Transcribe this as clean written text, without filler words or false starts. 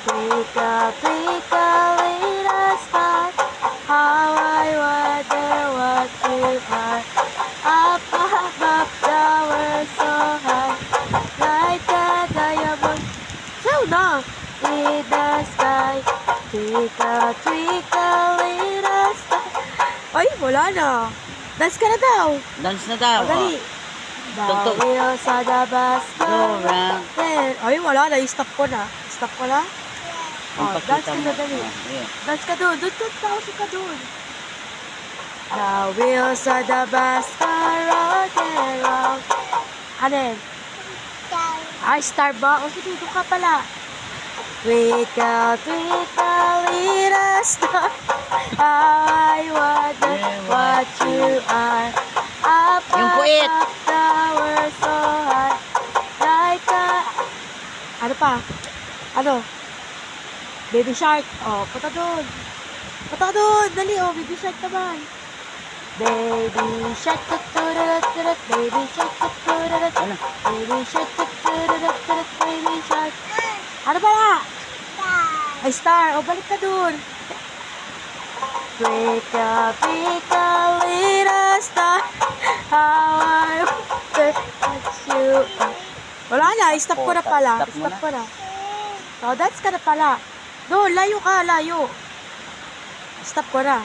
Twinkle, twinkle, little star, how I wonder what you are. Up above the world so high, like a diamond. Sayaw na! In the sky, twinkle, twinkle, little star. Ay, wala na. Dance ka na daw. Dance na daw. O, dali. The Tugtog. wheels of the bus go Go round. round. Ay, wala na. Stop ko na. Stop ko na. Ang Oh, pakita dance ka mo. na, dali. Ayan. Dance ka doon. Doon ka, tawag ka doon. The wheels of the bus go round and round. Ano yun? Ay, star ba? O, sige, doon ka pala. Twinkle, twinkle, little star, how I wonder what you are. Up Yung puwit. above the world so high, like a... Ano pa? Ano? Baby shark. Oh, punta doon. Punta doon. Dali, oh. Baby shark naman. Baby shark, tut-tut-tut-tut, baby shark, tut-tut-tut-tut, Ano? baby shark, tut-tut-tut-tut, baby shark. Ano ba na? Ay, star. O, balik ka doon. Twinkle, twinkle, little star, how I wonder what you are. Wala na. Stop ko na pala. Stop mo Stop na. ko na. O, dance ka na pala. Doon, layo ka, layo. Stop ko na.